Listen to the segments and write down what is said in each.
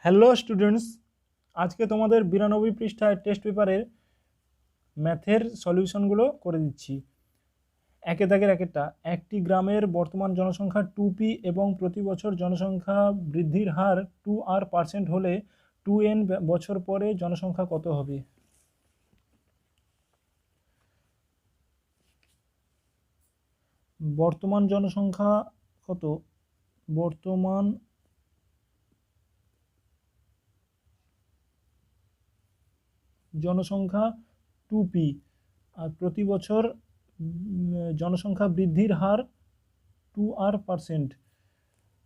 Hello students, আজকে তোমাদের 92 পৃষ্ঠায় টেস্ট পেপারের ম্যাথের সলিউশনগুলো করে দিচ্ছি। একে দাগের একেরটা। একটি গ্রামের বর্তমান জনসংখ্যা 2p এবং প্রতি বছর জনসংখ্যা বৃদ্ধির হার 2r% হলে 2n বছর পরে জনসংখ্যা কত হবে? বর্তমান জনসংখ্যা কত? বর্তমান জনসংখ্যা 2p আর প্রতি বছর জনসংখ্যা বৃদ্ধির হার 2r%,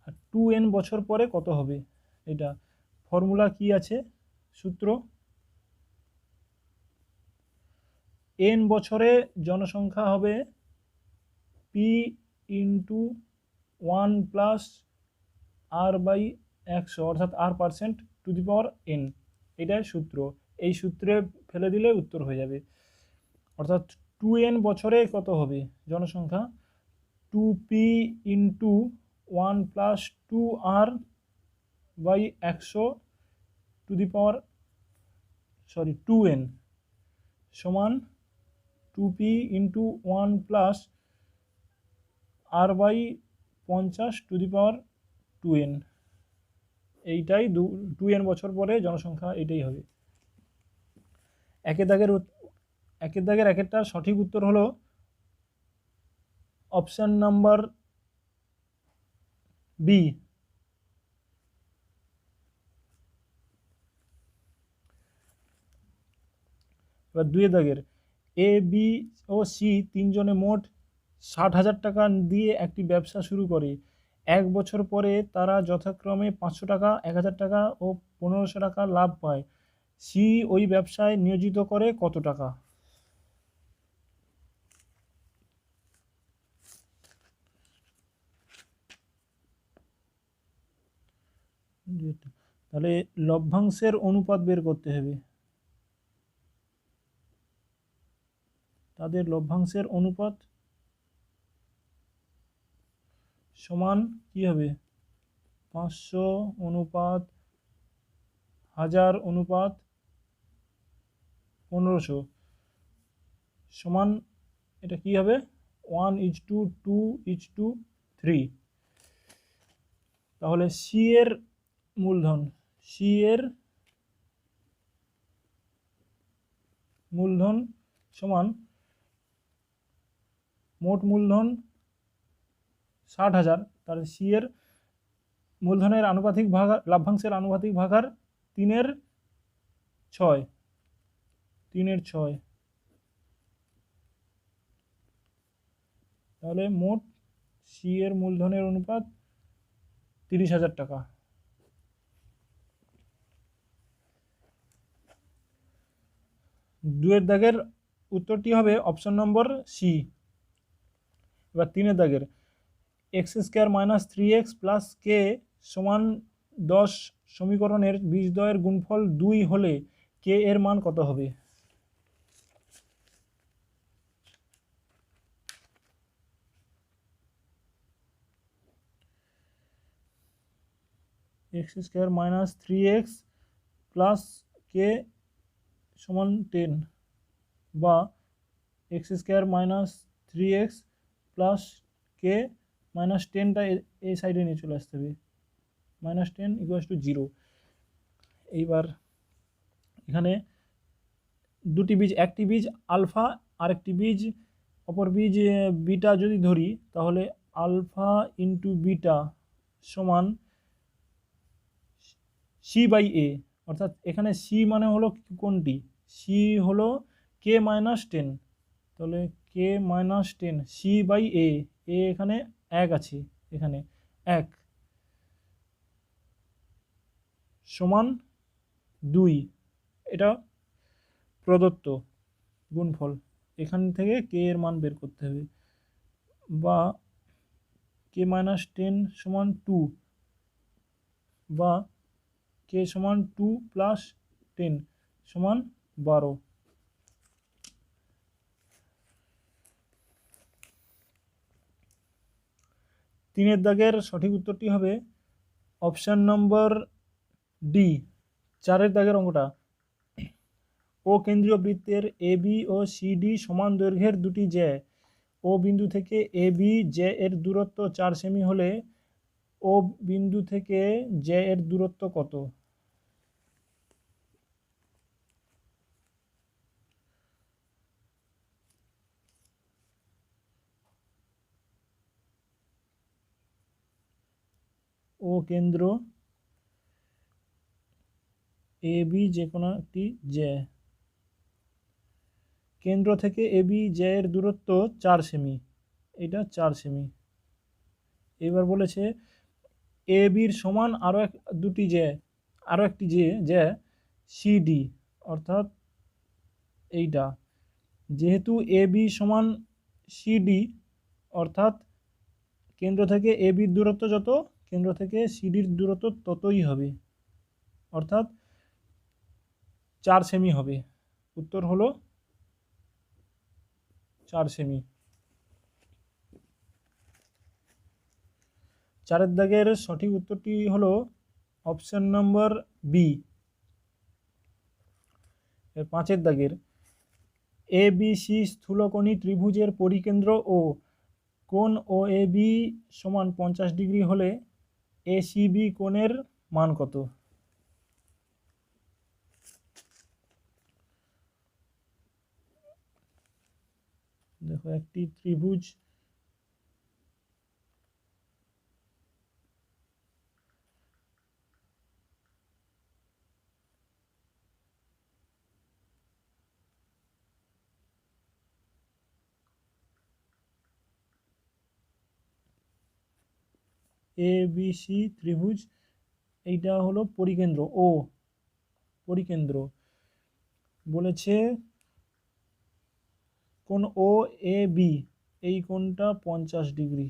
আর 2n বছর পরে কত হবে? এটা ফর্মুলা কি আছে? সূত্র n বছরে জনসংখ্যা হবে p into 1 plus r by 100, অর্থাৎ r% to the power n। এটাই সূত্র। এই সূত্রে ফেলে দিলে উত্তর হয়ে যাবে। অর্থাৎ 2n বছরে কত হবে জনসংখ্যা? 2p into 1 plus 2r by 100 to the power 2n সমান 2p into 1 plus r by 50 to the power 2n। এইটাই 2n বছর পরে জনসংখ্যা এটাই হবে। একের দাগের একেরটা সঠিক উত্তর হলো অপশন নাম্বার বি। এবার দুইয়ের দাগের এ, বি ও সি তিনজনে মোট 60,000 টাকা দিয়ে একটি ব্যবসা শুরু করে। 1 বছর পরে তারা যথাক্রমে 500 টাকা, 1,000 টাকা ও 1500 টাকা লাভ পায়। সি ওই ব্যবসায় নিয়োজিত করে কত টাকা? তাহলে লভ্যাংশের অনুপাত বের করতে হবে। তাদের লভ্যাংশের অনুপাত সমান কি হবে? 500 অনুপাত 1000 অনুপাত 1500 সমান এটা কি হবে? 1:2:3। তাহলে সি এর মূলধন সমান মোট মূলধন 60,000। তাহলে সি এর মূলধনের আনুপাতিক ভাগ লভ্যাংশের আনুপাতিক ভাগার 3/6। তাহলে মোট সি এর মূলধনের অনুপাত 30,000 টাকা। দুয়ের দাগের উত্তরটি হবে অপশন নম্বর সি। এবার তিনের দাগের x² - 3x প্লাস কে সমান 10 সমীকরণের বীজদ্বয়ের গুণফল 2 হলে কে এর মান কত হবে? x² - 3x প্লাস কে সমান 10, বা x² - 3x প্লাস কে -10টা এই সাইডে নিয়ে চলে আসতে হবে। -10 = 0। এইবার এখানে দুটি বীজ, একটি বীজ আলফা আরেকটি বীজ অপর বীজ বিটা যদি ধরি, তাহলে আলফা ইন্টু বিটা সমান সি বাই এ। অর্থাৎ এখানে সি মানে হলো কোনটি? সি হলো কে -10। তাহলে কে -10 সি বাই এ, এখানে 1 আছে, এখানে 1 সমান 2। এটা প্রদত্ত গুণফল। এখান থেকে কে এর মান বের করতে হবে। বা কে -10 সমান 2, বা কে সমান 2 প্লাস 10 সমান 12। তিনের দাগের সঠিক উত্তরটি হবে অপশান নম্বর ডি 4 দাগের অঙ্কটা, ও কেন্দ্রীয় বৃত্তের এ বি ও সিডি সমান দৈর্ঘ্যের দুটি জ্যা, ও বিন্দু থেকে এ বি জ্যা এর দূরত্ব 4 সেমি হলে ও বিন্দু থেকে জ্যা এর দূরত্ব কত? ও কেন্দ্র এ বি যে কোনো একটি জ্যা, কেন্দ্র থেকে এ বি জ্যা এর দূরত্ব 4 সেমি, এটা 4 সেমি। এবার বলেছে এ বির সমান আরও একটি জ্যা সিডি, অর্থাৎ এইটা, যেহেতু এ বি সমান সিডি অর্থাৎ কেন্দ্র থেকে এ বির দূরত্ব যত, কেন্দ্র থেকে সিডির দূরত্ব ততই হবে, অর্থাৎ 4 সেমি হবে। উত্তর হলো 4 সেমি। 4 দাগের সঠিক উত্তরটি হলো অপশন নম্বর বি। 5 দাগের, এ বি সি স্থূলকোণী ত্রিভুজের পরিকেন্দ্র ও কোণ ও এ বি সমান 50 ডিগ্রি হলে এ সি বি কোণের মান কত? দেখো একটি ত্রিভুজ এ বি সি ত্রিভুজ, এইটা হলো পরিকেন্দ্র ও, পরিকেন্দ্র বলেছে কোণ ও এ বি, এই কোণটা 50 ডিগ্রি।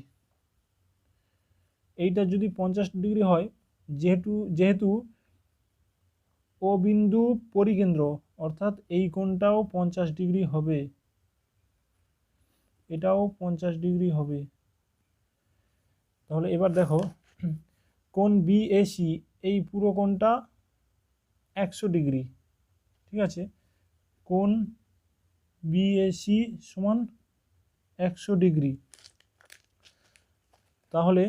এইটা যদি 50 ডিগ্রি হয়, যেহেতু ও বিন্দু পরিকেন্দ্র, অর্থাৎ এই কোণটাও 50 ডিগ্রি হবে, এটাও 50 ডিগ্রি হবে। তাহলে এবার দেখো কোণ বিএসি, এই পুরো কোণটা 100 ডিগ্রি, ঠিক আছে, কোণ বিএসি সমান 100 ডিগ্রি। তাহলে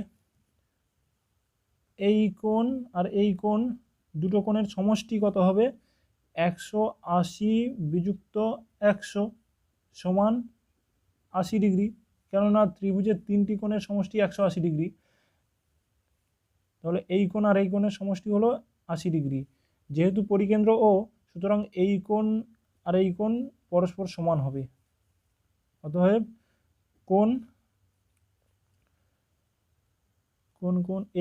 এই কোণ আর এই কোণ, দুটো কোণের সমষ্টি কত হবে? 180 বিযুক্ত 100 সমান 80 ডিগ্রি, কেননা ত্রিভুজের 3টি কোণের সমষ্টি 180 ডিগ্রি। তাহলে এই কোণ আর এই কোণের সমষ্টি হলো 80 ডিগ্রি। যেহেতু পরিকেন্দ্র ও, সুতরাং এই কোণ আর এই কোণ পরস্পর সমান হবে। অতএব কোণ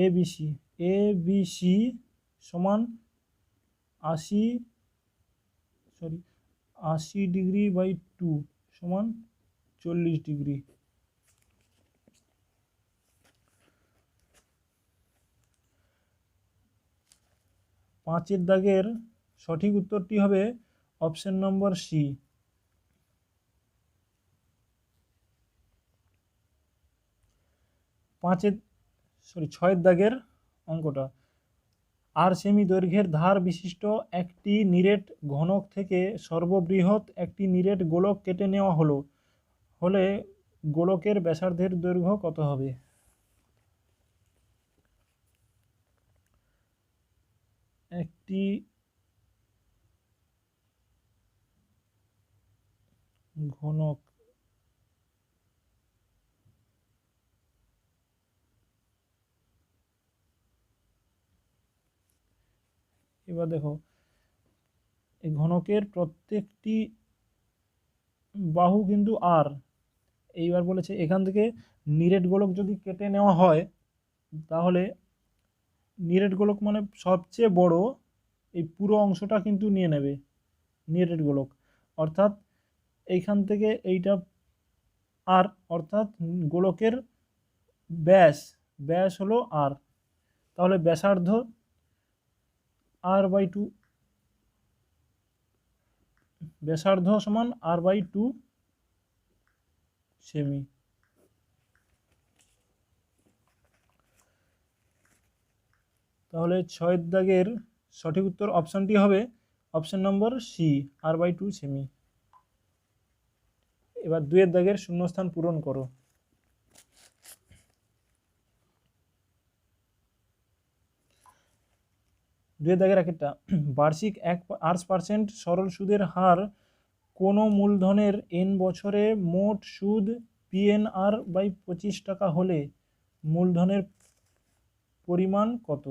এ বি সি সমান 80 ডিগ্রি বাই 2 সমান 40 ডিগ্রি। 5 দাগের সঠিক উত্তরটি হবে অপশন নম্বর সি। 6 দাগের অঙ্কটা, আর সেমি দৈর্ঘ্যের ধার বিশিষ্ট একটি নিরেট ঘনক থেকে সর্ববৃহৎ একটি নিরেট গোলক কেটে নেওয়া হলে গোলকের ব্যাসার্ধের দৈর্ঘ্য কত হবে? একটি ঘনক, এবার দেখো এই ঘনকের প্রত্যেকটি বাহু কিন্তু আর, এইবার বলেছে এখান থেকে নিরেট গোলক যদি কেটে নেওয়া হয়, তাহলে নিরেট গোলক মানে সবচেয়ে বড় এই পুরো অংশটা কিন্তু নিয়ে নেবে নিরেট গোলক, অর্থাৎ এইখান থেকে এইটা আর, অর্থাৎ গোলকের ব্যাস হলো আর, তাহলে ব্যাসার্ধ r/2, ব্যাসার্ধ সমান r/2 সেমি। তাহলে 6 দাগের সঠিক উত্তর অপশানটি হবে option number C, r/2 semi. এবার 2 দাগের শূন্যস্থান পূরণ করো। 2 দাগের একটা, বার্ষিক 8% সরল সুদের হার কোনো মূলধনের n বছরে মোট সুদ PNR/25 টাকা হলে মূলধনের পরিমাণ কত?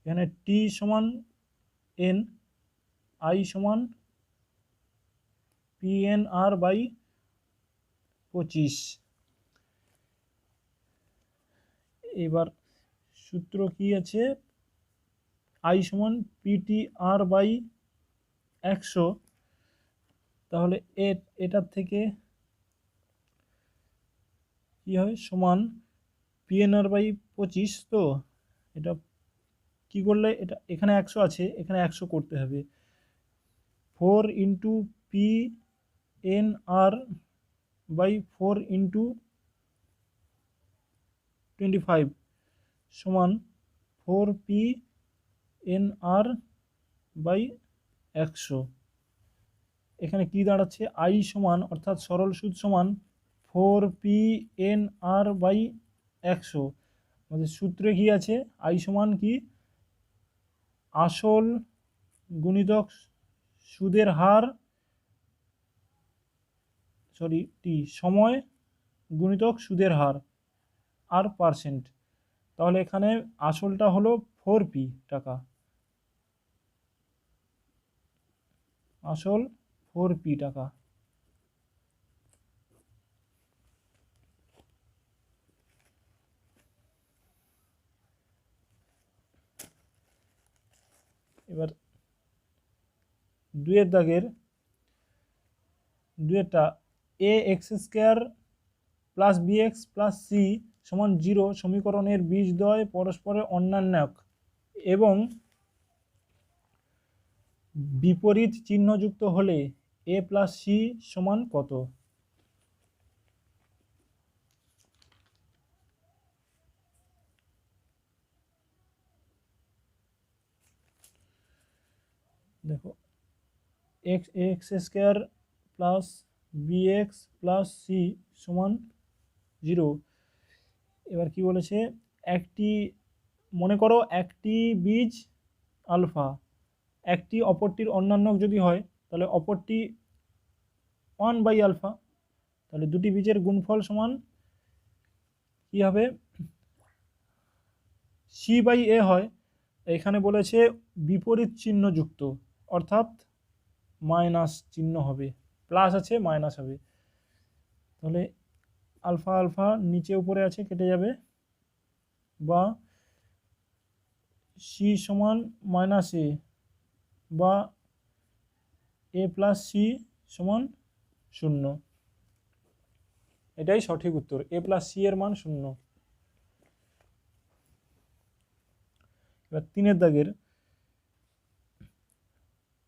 এখানে t সমান n, i সমান PNR/25। এবার সূত্র কি আছে? i সমান PTR/100। তাহলে এটার থেকে কি হয়? সমান PNR/25। তো এটা কি করলে, এটা এখানে 100 আছে, এখানে 100 করতে হবে। 4 ইন্টু PNR/4 ইন্টু 25 সমান 4 PNR/100। এখানে কি দাঁড়াচ্ছে? i সমান, অর্থাৎ সরল সুদ সমান 4 PNR/100। আমাদের সূত্রে কি আছে? i সমান কি? আসল গুণিতক সুদের হার, সময় গুণিতক সুদের হার আর পার্সেন্ট। তাহলে এখানে আসলটা হলো 4p টাকা, আসল 4p টাকা। এবার 2 দাগের 2টা, ax² + bx + c সমান 0 সমীকরণের বীজদ্বয় পরস্পরের অন্যান্যক এবং বিপরীত চিহ্নযুক্ত হলে a + c সমান কত? দেখো, ax² + bx + c সমান 0। এবার কি বলেছে? একটি, মনে করো একটি বীজ আলফা, একটি অপরটির অন্যান্য যদি হয় তাহলে অপরটি 1/α। তাহলে দুটি বীজের গুণফল সমান কি হবে? c/a হয়। এখানে বলেছে বিপরীত চিহ্নযুক্ত, অর্থাৎ মাইনাস চিহ্ন হবে, প্লাস আছে মাইনাস হবে। তাহলে আলফা আলফা নিচে উপরে আছে, কেটে যাবে, বা c সমান -a বা a + c সমান 0। এটাই সঠিক উত্তর, a + c এর মান 0। এবার 3 দাগের,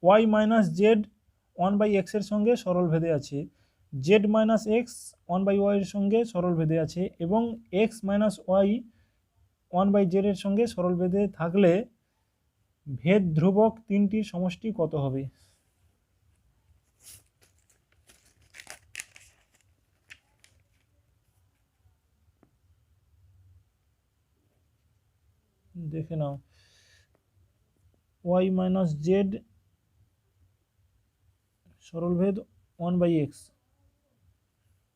y - z 1/x এর সঙ্গে সরলভেদে আছে, z - x 1/y এর সঙ্গে সরলভেদে আছে এবং x - y 1/z এর সঙ্গে সরলভেদে থাকলে ভেদ ধ্রুবক তিনটির সমষ্টি কত হবে? দেখে নাও, y - z সরলভেদ 1/x,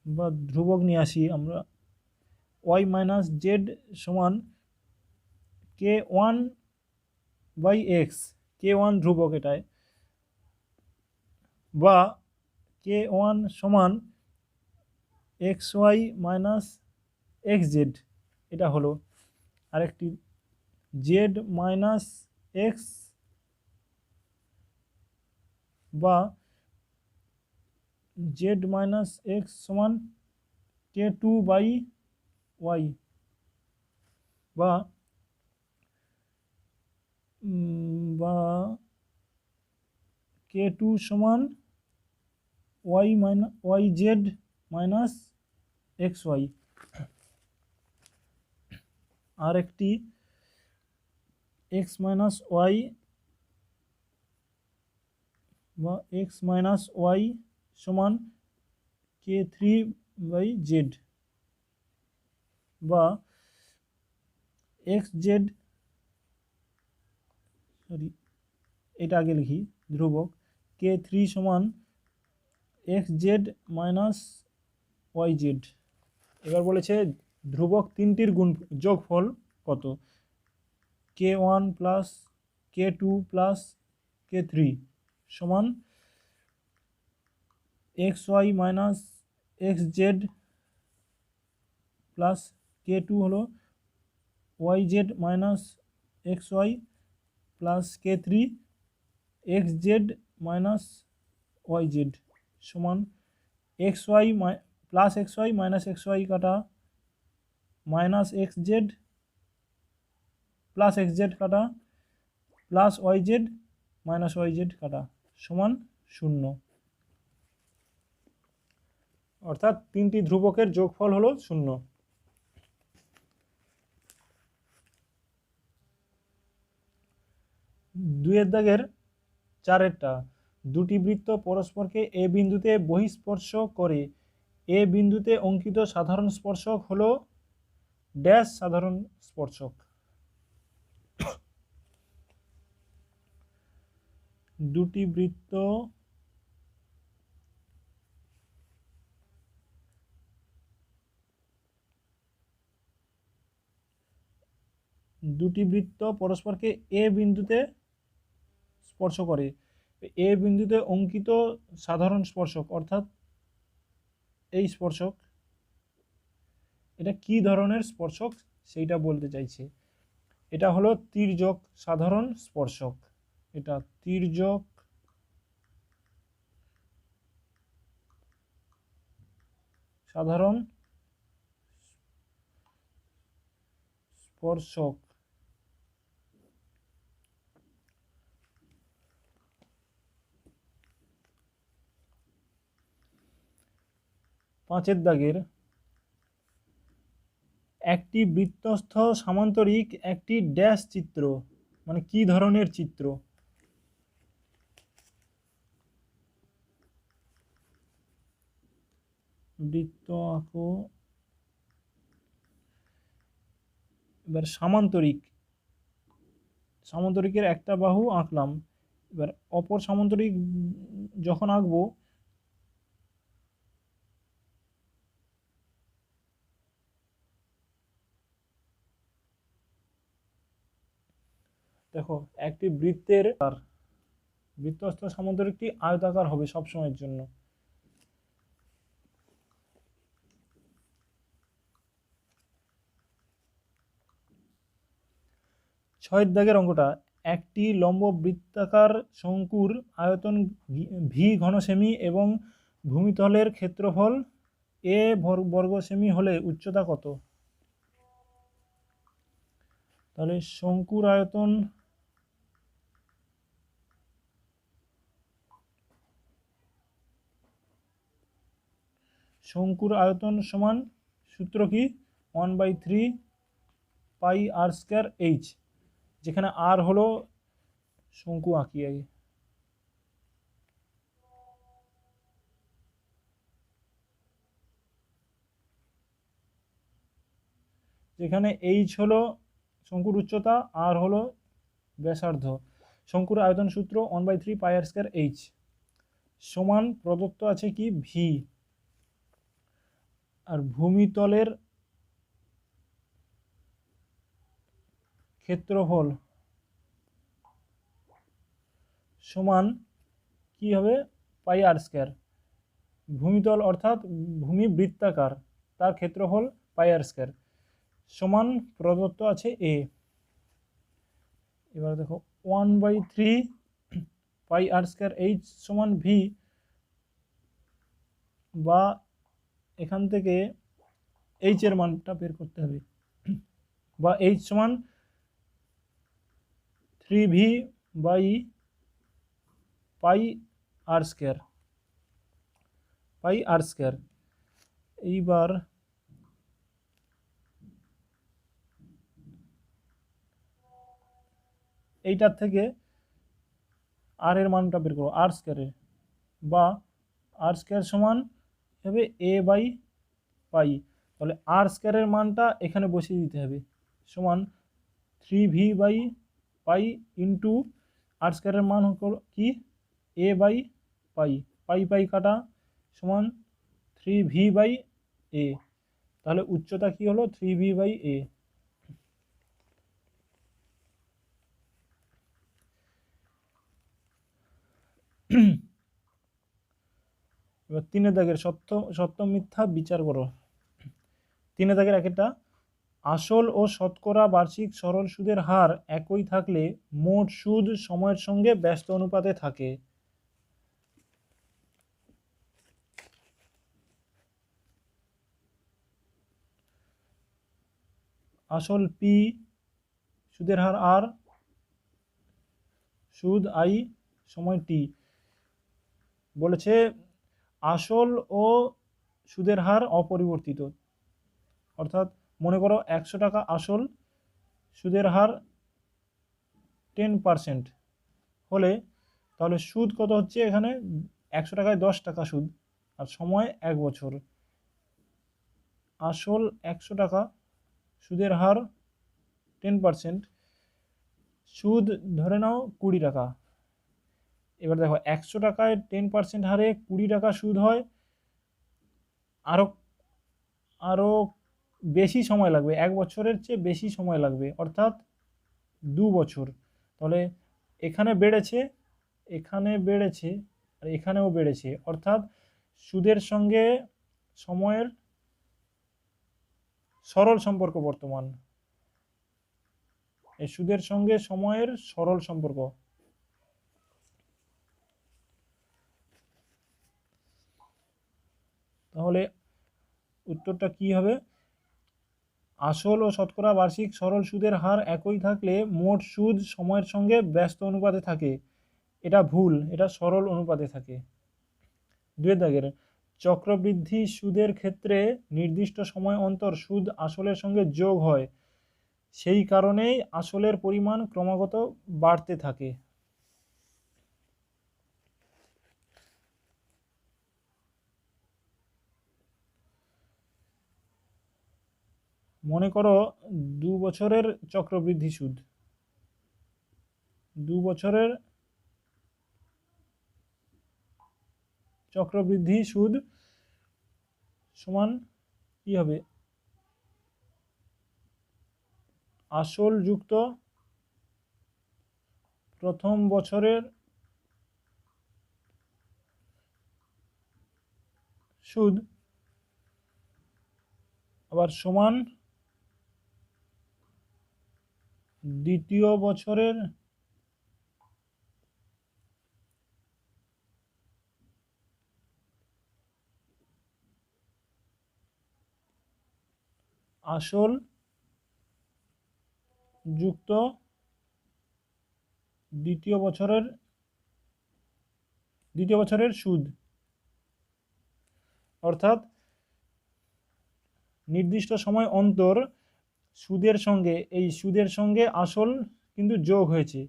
বা ধ্রুবক নিয়ে আসি আমরা, y - z সমান k1/x, k1 ধ্রুবক এটায়, বা k1 সমান xy - xz। এটা হলো আরেকটি, z - x বা z - x সমান k2/y, বা k2 সমান yz - এক্স ওয়াই, আর একটি এক্স মাইনাস ওয়াই বা এক্স মাইনাস ওয়াই সমান কে থ্রি বাই জেড, বা এক্স জেড, সরি এটা আগে লিখি, ধ্রুবক কে থ্রি সমান x z minus y z. এবার বলেছে ধ্রুবক তিনটির গুণ যোগফল কত, k one plus k two plus k three সমান x y minus x z plus k two হলো y z minus x y plus k three x z minus y Z সমান x y plus x y minus x y কাটা minus x z plus x z কাটা plus y z minus y z কাটা সমান 0। অর্থাৎ তিনটি ধ্রুবকের যোগফল হলো 0। দুইয়ের দাগের চারেরটা, দুটি বৃত্ত পরস্পরকে এ বিন্দুতে বহিঃস্পর্শ করে এ বিন্দুতে অঙ্কিত সাধারণ স্পর্শক হলো ড্যাশ সাধারণ স্পর্শক। দুটি বৃত্ত পরস্পরকে এ বিন্দুতে স্পর্শ করে, এ বিন্দুতে অঙ্কিত সাধারণ স্পর্শক অর্থাৎ এই স্পর্শক, এটা কি ধরনের স্পর্শক সেইটা বলতে চাইছে। এটা হলো তির্যক সাধারণ স্পর্শক, এটা তির্যক সাধারণ স্পর্শক। পাঁচের দাগের, একটি বৃত্তস্থ সামান্তরিক একটি ড্যাশ চিত্র, মানে কি ধরনের চিত্র। বৃত্ত আঁকো, এবার সামান্তরিকের একটা বাহু আঁকলাম, এবার অপর সামান্তরিক যখন আঁকবো দেখো একটি বৃত্তস্থ সামান্তরিকটি আয়তাকার হবে সবসময়ের জন্য। ছয়ের দাগের অঙ্কটা, একটি লম্ব বৃত্তাকার শঙ্কুর আয়তন ভি ঘন সেমি এবং ভূমিতলের ক্ষেত্রফল এ বর্গ সেমি হলে উচ্চতা কত। তাহলে শঙ্কুর আয়তন সমান সূত্র কি, 1/3 পাই আর স্কয়ার এইচ, যেখানে আর হলো শঙ্কু আঁকি আগে, যেখানে এইচ হলো শঙ্কুর উচ্চতা, আর হলো ব্যাসার্ধ। শঙ্কুর আয়তন সূত্র 1/3 পাই আর স্কয়ার এইচ সমান প্রদত্ত আছে কি ভি, আর ভূমিতলের ক্ষেত্রফল সমান কি হবে, পাই আর স্কয়ার। ভূমিতল অর্থাৎ ভূমি বৃত্তাকার, তার ক্ষেত্রফল পাই আর স্কয়ার সমান প্রদত্ত আছে এ। এবার দেখো 1/3 পাই আর স্কয়ার এইচ সমান ভি, বা এখান থেকে এইচ এর মানটা বের করতে হবে, বা এইচ সমান 3v by pi R square, এইবার এইটার থেকে আর এর মানটা বের করো, আর স্কোয়ারের, বা আর স্কোয়ার সমান হবে এ বাই পাই। তাহলে আর স্কোয়ারের মানটা এখানে বসিয়ে দিতে হবে, সমান 3v বাই পাই ইন্টু আর স্কোয়ারের মান হল কি এ বাই পাই, পাই পাই কাটা সমান 3v বাই এ। তাহলে উচ্চতা কি হলো 3v বাই এ। এবার 3 দাগের সত্য সত্য মিথ্যা বিচার করো। 3 দাগের একটা, আসল ও শতকরা বার্ষিক সরল সুদের হার একই থাকলে মোট সুদ সময়ের সঙ্গে ব্যস্ত অনুপাতে থাকে। আসল পি, সুদের হার আর, সুদ আই, সময় টি। বলেছে আসল ও সুদের হার অপরিবর্তিত, অর্থাৎ মনে করো 100 টাকা আসল, সুদের হার 10% হলে তাহলে সুদ কত হচ্ছে এখানে 100 টাকায় 10 টাকা সুদ, আর সময় 1 বছর। আসল 100 টাকা, সুদের হার 10%, সুদ ধরে নাও 20 টাকা। এবার দেখো 100 টাকায় 10% হারে 20 টাকা সুদ হয়, আরও আরও বেশি সময় লাগবে, 1 বছরের চেয়ে বেশি সময় লাগবে, অর্থাৎ 2 বছর। তাহলে এখানে বেড়েছে, এখানে বেড়েছে, আর এখানেও বেড়েছে, অর্থাৎ সুদের সঙ্গে সময়ের সরল সম্পর্ক বর্তমান, এই সুদের সঙ্গে সময়ের সরল সম্পর্ক। তাহলে উত্তরটা কি হবে, আসল ও শতকরা বার্ষিক সরল সুদের হার একই থাকলে মোট সুদ সময়ের সঙ্গে ব্যস্ত অনুপাতে থাকে। এটা ভুল, এটা সরল অনুপাতে থাকে। 2 দাগের, চক্রবৃদ্ধি সুদের ক্ষেত্রে নির্দিষ্ট সময় অন্তর সুদ আসলের সঙ্গে যোগ হয়, সেই কারণেই আসলের পরিমাণ ক্রমাগত বাড়তে থাকে। মনে করো 2 বছরের চক্রবৃদ্ধি সুদ, 2 বছরের চক্রবৃদ্ধি সুদ সমান কি হবে, আসল যুক্ত প্রথম বছরের সুদ, আবার সমান দ্বিতীয় বছরের আসল যুক্ত দ্বিতীয় বছরের সুদ। অর্থাৎ নির্দিষ্ট সময় অন্তর সুদের সঙ্গে, এই সুদের সঙ্গে আসল কিন্তু যোগ হয়েছে,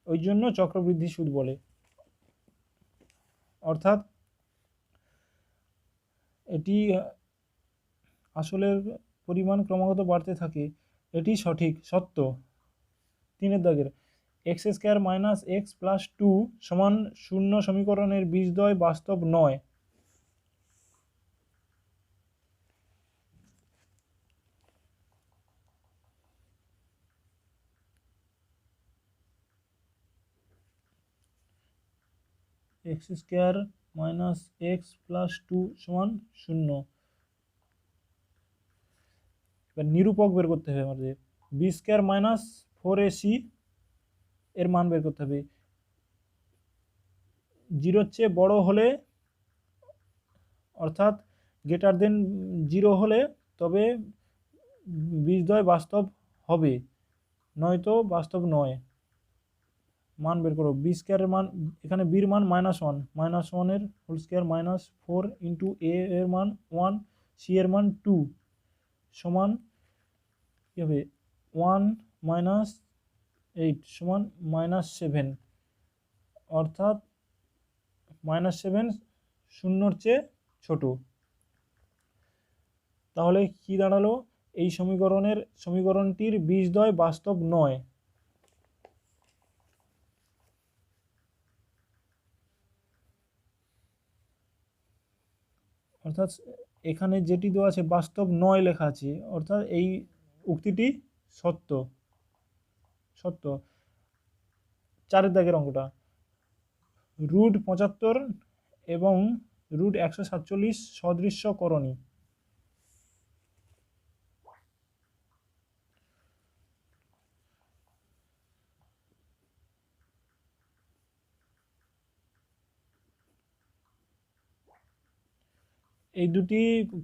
ওই জন্য চক্রবৃদ্ধি সুদ বলে। অর্থাৎ এটি আসলের পরিমাণ ক্রমাগত বাড়তে থাকে, এটি সঠিক সত্য। 3 দাগের, x square minus x plus 2 সমান 0 সমীকরণের বীজদ্বয় বাস্তব নয়। X square minus x plus 2 সমান 0। এবার নিরূপক বের করতে হবে আমাদের, বি স্কোয়ার মাইনাস 4ac এর মান বের করতে হবে। 0-র চেয়ে বড় হলে, অর্থাৎ গ্রেটার দেন 0 হলে তবে বীজদ্বয় বাস্তব হবে, নয়তো বাস্তব নয়। মান বের করো, বি স্কোয়ারের মান, এখানে বির মান -1, -1 এর হোল স্কোয়ার মাইনাস 4 ইন্টু এ এর মান 1, সি এর মান 2 সমান কী হবে 1 মাইনাস 8 সমান -7, অর্থাৎ -7 শূন্যর চেয়ে ছোট। তাহলে কি দাঁড়ালো, এই সমীকরণটির বীজদ্বয় বাস্তব নয়। অর্থাৎ এখানে যেটি দেওয়া আছে বাস্তব নয় লেখা আছে, অর্থাৎ এই উক্তিটি সত্য। 4 দাগের অঙ্কটা, √75 এবং √147 সদৃশ্যকরণী। এই দুটি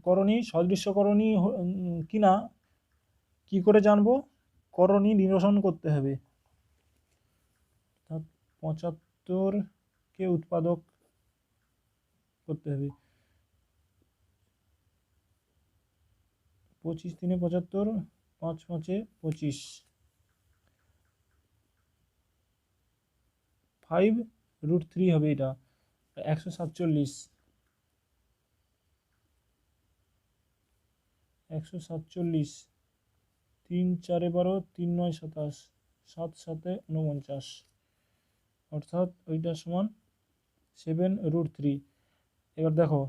করণী সদৃশ্যকরণী কিনা কি করে জানবো? করণী নিরসন করতে হবে। অর্থাৎ 75কে উৎপাদক করতে হবে। 25 × 3 = 75, 5 × 5 = 25, 5√3 হবে এটা 147, 3 × 4 = 12, 3 × 9 = 27, 7 × 7 = 49, অর্থাৎ ওইটা সমান 7√3। এবার দেখো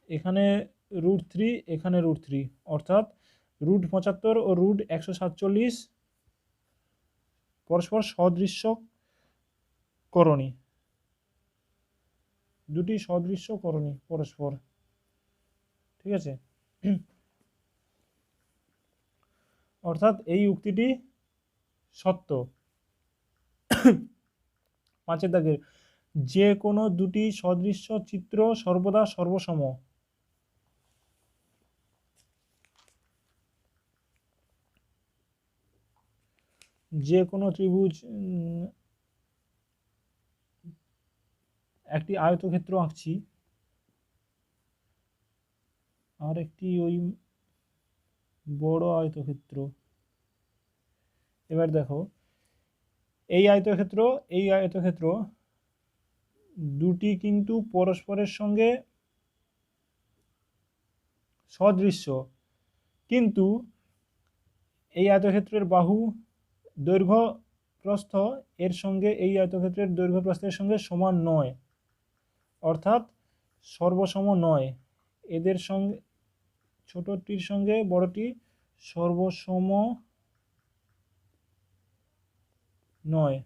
এখানে √3, এখানে √3, অর্থাৎ √75 ও √147 পরস্পর সদৃশ্যকরণী, দুটি সদৃশ্যকরণী পরস্পর, ঠিক আছে। অর্থাৎ এই উক্তিটি সত্য। 5 দাগের, যে কোনো দুটি সদৃশ্য চিত্র সর্বদা সর্বসম। যে কোনো ত্রিভুজ, একটি আয়তক্ষেত্র আঁকছি আর একটি ওই বড় আয়তক্ষেত্র। এবার দেখো এই আয়তক্ষেত্র দুটি কিন্তু পরস্পরের সঙ্গে সদৃশ্য, কিন্তু এই আয়তক্ষেত্রের বাহু দৈর্ঘ্য প্রস্থ এর সঙ্গে এই আয়তক্ষেত্রের দৈর্ঘ্য প্রস্থের সঙ্গে সমান নয়, অর্থাৎ সর্বসম নয়। এদের সঙ্গে ছোটটির সঙ্গে বড়টি সর্বসম নয়।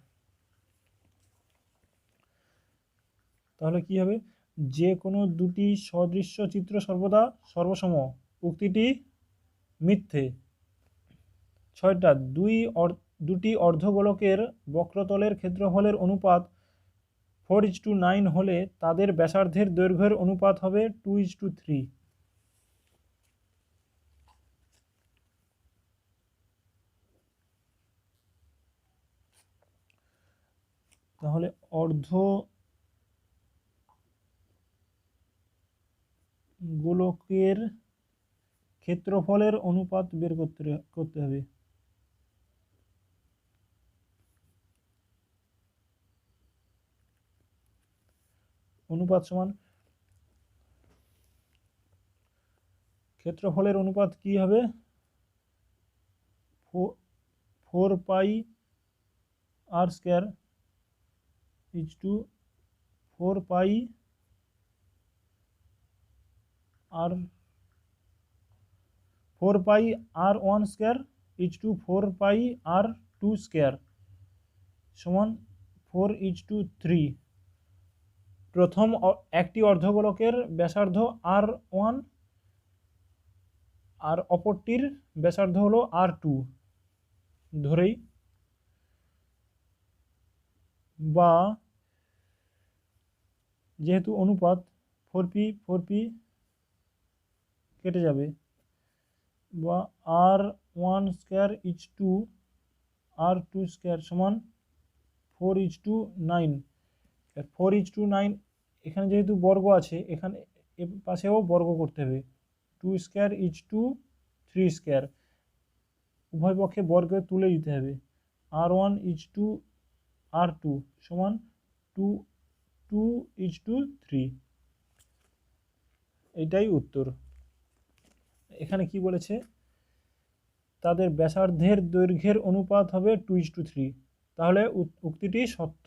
তাহলে কি হবে? যে কোনো দুটি সদৃশ্য চিত্র সর্বদা সর্বসম, উক্তিটি মিথ্যে। 6টা, দুটি অর্ধগোলকের বক্রতলের ক্ষেত্রফলের অনুপাত 4:9 হলে তাদের ব্যাসার্ধের দৈর্ঘ্যের অনুপাত হবে 2:3। তাহলে অর্ধ গোলকের ক্ষেত্রফলের অনুপাত বের করতে হবে। অনুপাত সমান, ক্ষেত্রফলের অনুপাত কি হবে? 4πr² = 4πr1² = 4πr2² সমান 4:3। প্রথম একটি অর্ধগোলকের ব্যাসার্ধ r1 আর অপরটির ব্যাসার্ধ হলো r2 ধরেই, বা যেহেতু অনুপাত 4p কেটে যাবে, বা r1² = r2² সমান 4:9। 4:9, এখানে যেহেতু বর্গ আছে এখানে এ পাশেও বর্গ করতে হবে, 2² = 3², উভয় পক্ষে বর্গ তুলে দিতে হবে, R1:2 R2 সমান 2:3। এটাই উত্তর। এখানে কি বলেছে, তাদের ব্যাসার্ধের দৈর্ঘ্যের অনুপাত হবে 2:3, তাহলে উক্তিটি সত্য।